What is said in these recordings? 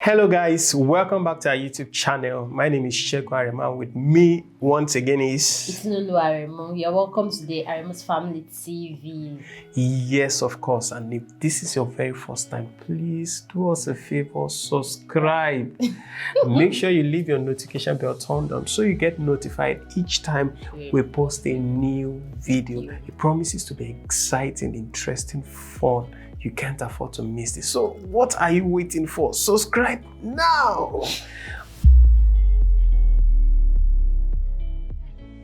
Hello guys, welcome back to our YouTube channel. My name is Sheku Arema. With me once again is... It's Lulu Aremo. You're welcome to the Aremo's Family TV. Yes, of course. And if this is your very first time, please do us a favor, subscribe. Make sure you leave your notification bell turned on so you get notified each time we post a new video. It promises to be exciting, interesting, fun. You can't afford to miss this. So what are you waiting for? Subscribe now.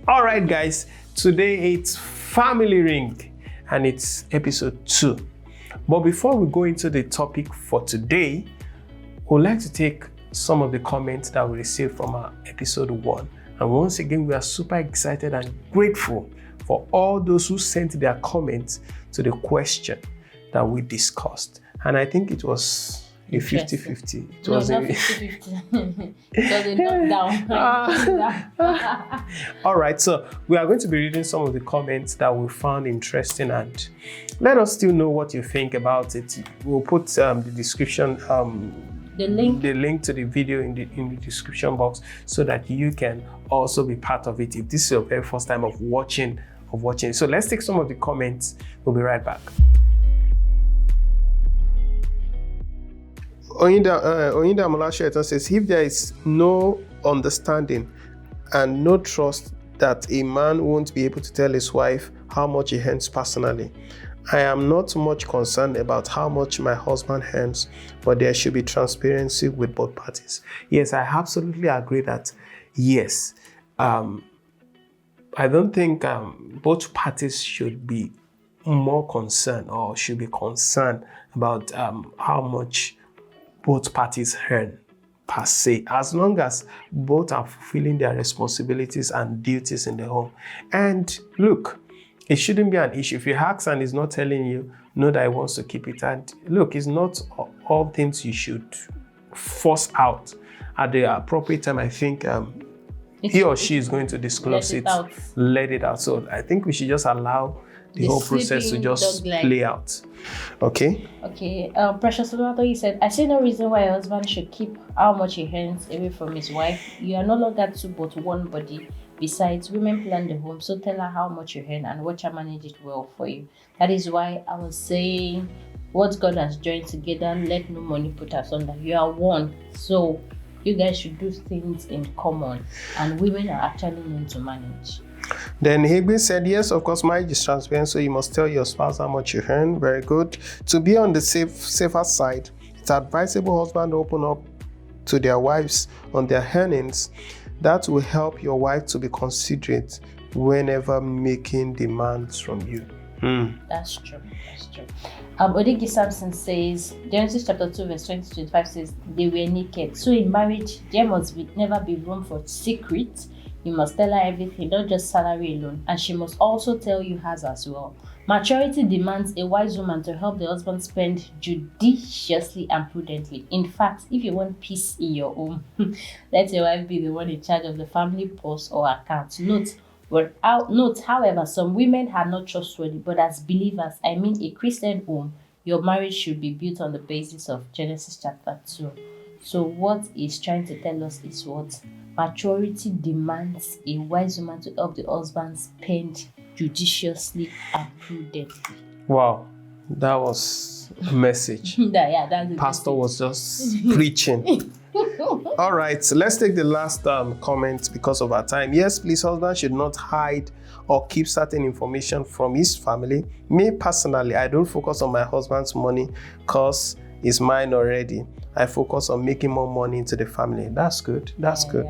All right, guys, today it's Family Ring and it's episode 2. But before we go into the topic for today, we'd like to take some of the comments that we received from our episode 1. And once again, we are super excited and grateful for all those who sent their comments to the question that we discussed. And I think it was a 50-50. It was not 50-50. It was a knockdown. All right, so we are going to be reading some of the comments that we found interesting, and let us still know what you think about it. We'll put the description, the link to the video in the description box so that you can also be part of it if this is your very first time of watching. So let's take some of the comments. We'll be right back. Oyinda Molasheton says, if there is no understanding and no trust that a man won't be able to tell his wife how much he earns personally, I am not much concerned about how much my husband earns, but there should be transparency with both parties. Yes, I absolutely agree that, yes, I don't think both parties should be more concerned or should be concerned about how much both parties earn per se, as long as both are fulfilling their responsibilities and duties in the home. And look, it shouldn't be an issue. If you ask and he's not telling you, know that he wants to keep it. And look, it's not all things you should force out. At the appropriate time, I think he or she is going to disclose let it out. So I think we should just allow the whole process to just play out. Okay? Okay. Precious Tomato, he said, I see no reason why a husband should keep how much he earns away from his wife. You are no longer two but one body. Besides, women plan the home, so tell her how much you earn and watch her manage it well for you. That is why I was saying, what God has joined together, let no money put asunder. You are one, so you guys should do things in common, and women are actually known to manage. Then Higby said, yes, of course, marriage is transparent, so you must tell your spouse how much you earn. Very good. To be on the safer side, it's advisable husband to open up to their wives on their earnings. That will help your wife to be considerate whenever making demands from you. That's true. Odigi Samson says, Genesis chapter 2 verse 20-25 says, they were naked. So in marriage, there must never be room for secrets. You must tell her everything, not just salary alone. And she must also tell you hers as well. Maturity demands a wise woman to help the husband spend judiciously and prudently. In fact, if you want peace in your home, let your wife be the one in charge of the family purse or account. Note, however, some women are not trustworthy, but as believers, I mean a Christian home, your marriage should be built on the basis of Genesis chapter 2. So what he's trying to tell us is what? Maturity demands a wise woman to help the husband spend judiciously and prudently. Wow, that was a message. That's the Pastor message. was just preaching. All right, so let's take the last comment because of our time. Yes, please, husband should not hide or keep certain information from his family. Me personally, I don't focus on my husband's money because it's mine already. I focus on making more money into the family. That's good. That's good.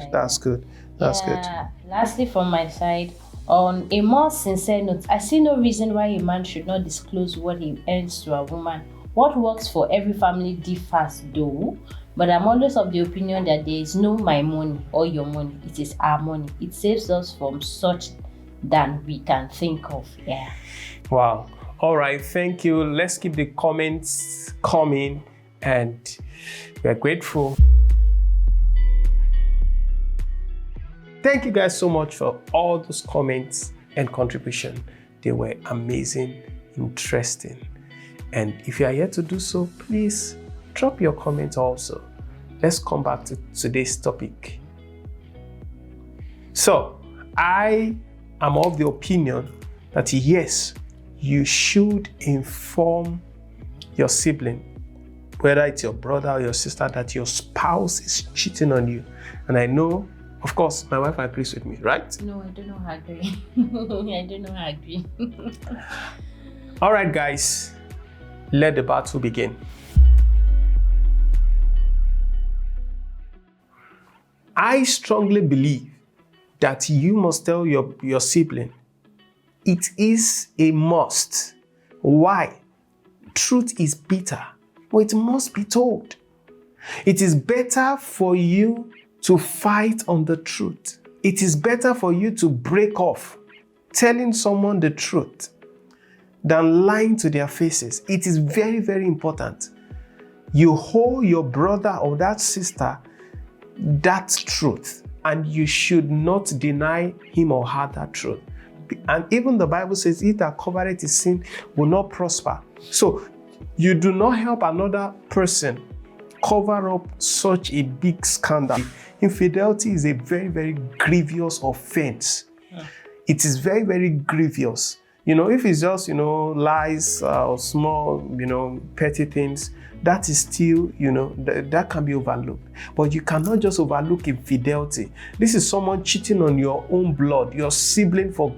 Lastly, from my side, on a more sincere note, I see no reason why a man should not disclose what he earns to a woman. What works for every family differs though, but I'm always of the opinion that there is no my money or your money. It is our money. It saves us from such than we can think of. Yeah. Wow. All right. Thank you. Let's keep the comments coming, and we're grateful. Thank you guys so much for all those comments and contribution. They were amazing, interesting. And if you are yet to do so, please drop your comment also. let's come back to today's topic. So, I am of the opinion that yes, you should inform your sibling, whether it's your brother or your sister, that your spouse is cheating on you. And I know, of course, my wife agrees with me, right? No, I do not agree. I do not agree. All right, guys, let the battle begin. I strongly believe that you must tell your sibling. It is a must. Why? Truth is bitter, but it must be told. It is better for you to fight on the truth. It is better for you to break off telling someone the truth than lying to their faces. It is very, very important. You hold your brother or that sister that truth, and you should not deny him or her that truth. And even the Bible says, "He that covereth his sin will not prosper." So you do not help another person cover up such a big scandal. Infidelity is a very, very grievous offense. It is very, very grievous. If it's just, lies or small, petty things, that is still, that can be overlooked. But you cannot just overlook infidelity. This is someone cheating on your own blood, your sibling, for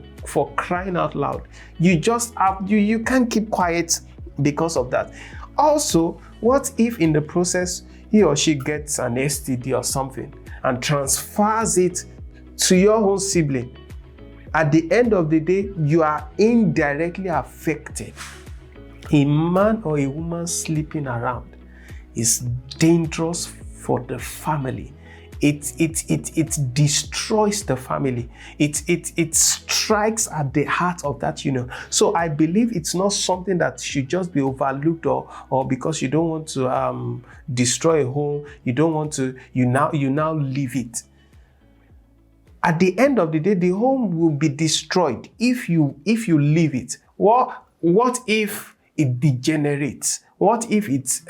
crying out loud. You just have, you can't keep quiet because of that. Also, what if in the process, he or she gets an STD or something and transfers it to your own sibling? At the end of the day, you are indirectly affected. A man or a woman sleeping around is dangerous for the family. It destroys the family. It strikes at the heart of that union. So I believe it's not something that should just be overlooked, or because you don't want to destroy a home, you don't want to, you now leave it. At the end of the day, the home will be destroyed if you leave it. What if it degenerates? What if it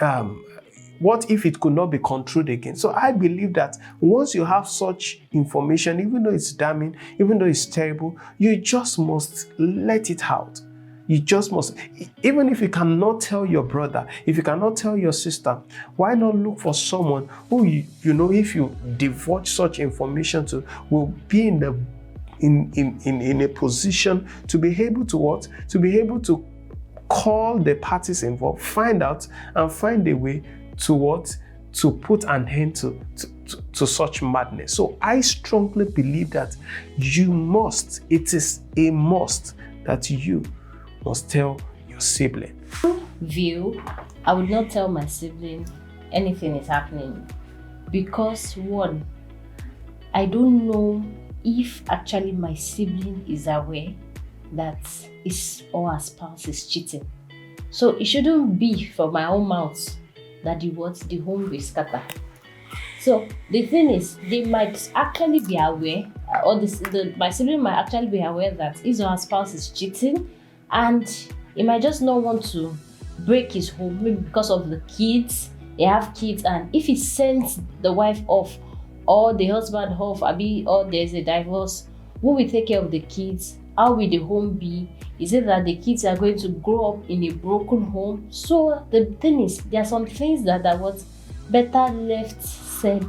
could not be controlled again? So I believe that once you have such information, even though it's damning, even though it's terrible, you just must let it out. You just must. Even if you cannot tell your brother, if you cannot tell your sister, why not look for someone who if you divulge such information to, will be in a position to be able to what? To be able to call the parties involved, find out, and find a way to what? To put an end to such madness. So I strongly believe that it is a must that you must tell your sibling. View, I would not tell my sibling anything is happening because one, I don't know if actually my sibling is aware that his or her spouse is cheating. So it shouldn't be from my own mouth that the home will scatter. So the thing is, they might actually be aware, or my sibling might actually be aware that his or her spouse is cheating, and he might just not want to break his home, maybe because of the kids. They have kids, and if he sends the wife off or the husband off, or there's a divorce, who will take care of the kids? How will the home be? Is it that the kids are going to grow up in a broken home? So the thing is, there are some things that are better left said.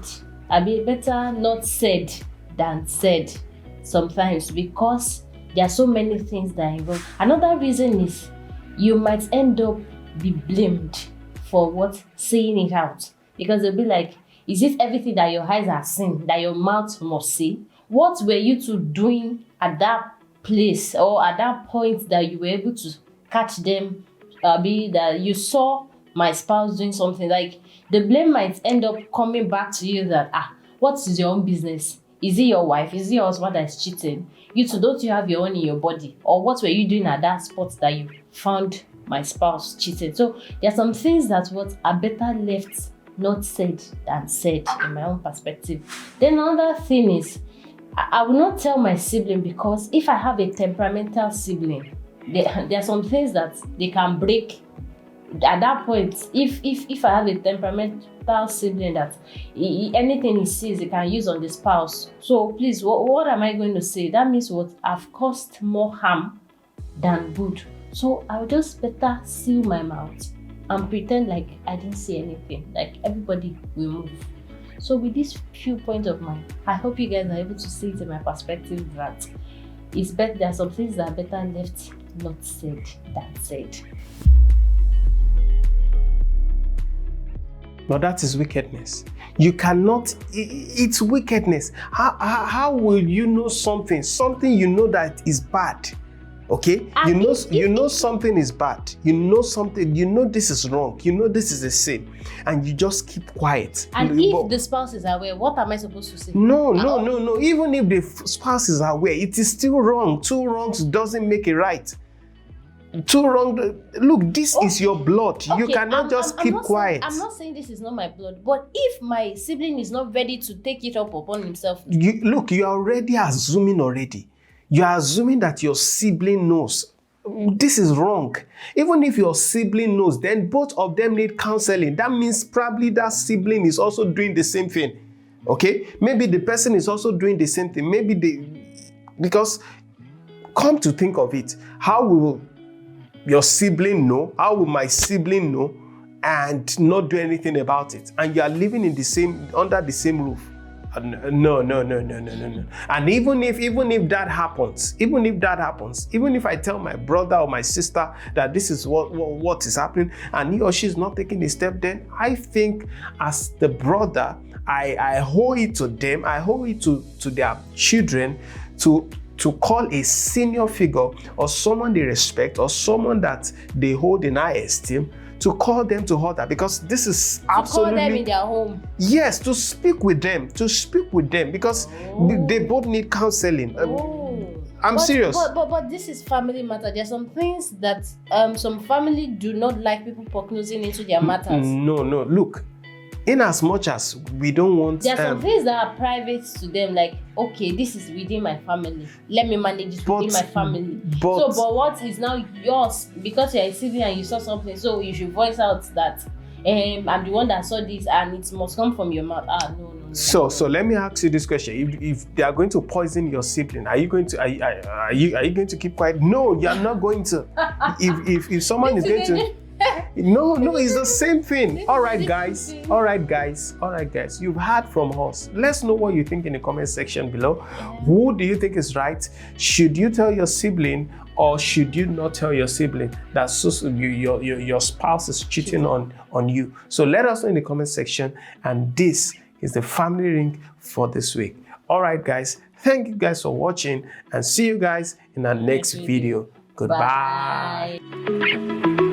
Better not said than said sometimes, because there are so many things that are involved. Another reason is you might end up be blamed for saying it out, because they'll be like, is it everything that your eyes are seeing that your mouth must say? What were you two doing at that place or at that point that you were able to catch them? That you saw my spouse doing something. Like, the blame might end up coming back to you that what is your own business? Is it your wife? Is it your husband that is cheating? You two, don't you have your own in your body? Or what were you doing at that spot that you found my spouse cheating? So there are some things that are better left not said than said, in my own perspective. Then another thing is, I will not tell my sibling, because if I have a temperamental sibling, there are some things that they can break at that point, if I have a temperamental sibling that anything he sees he can use on the spouse, so please, what am I going to say? That means what? I've caused more harm than good. So I'll just better seal my mouth and pretend like I didn't see anything. Like everybody will move. So with these few points of mine, I hope you guys are able to see it in my perspective that it's better. There are some things that are better left not said than said. Now that is wickedness. You cannot, it's wickedness. How will you know something you know that is bad? Okay, you know something is bad. You know something. You know this is wrong. You know this is a sin, and you just keep quiet. And if the spouse is aware, what am I supposed to say? No. Even if the spouse is aware, it is still wrong. Two wrongs doesn't make it right. Two wrong. Look, this is your blood. Okay, you cannot just keep quiet. I'm not saying this is not my blood, but if my sibling is not ready to take it up upon himself, look, you are already assuming already. You are assuming that your sibling knows. This is wrong. Even if your sibling knows, then both of them need counseling. That means probably that sibling is also doing the same thing. Okay? Maybe the person is also doing the same thing. Because come to think of it, how will your sibling know? How will my sibling know and not do anything about it? And you are living in under the same roof. No. And even if that happens, even if I tell my brother or my sister that this is what is happening, and he or she is not taking a step, then I think as the brother, I owe it to them, I owe it to their children to call a senior figure or someone they respect or someone that they hold in high esteem, to call them to order, because this is absolutely... To call them in their home. Yes, to speak with them, because they both need counseling. I'm serious. But this is family matter. There are some things that some family do not like people prognosing into their matters. No, look. In as much as we don't want... There are some things that are private to them, like, okay, this is within my family. Let me manage it within my family. But what is now yours, because you're a sibling and you saw something, so you should voice out that I'm the one that saw this and it must come from your mouth. No. So let me ask you this question. If they are going to poison your sibling, are you going to keep quiet? No, you are not going to. If someone is going to... No, it's the same thing. All right, guys. You've heard from us. Let's know what you think in the comment section below. Who do you think is right? Should you tell your sibling or should you not tell your sibling that your spouse is cheating on you? So let us know in the comment section. And this is the family ring for this week. All right, guys. Thank you guys for watching and see you guys in our next video. Goodbye. Bye.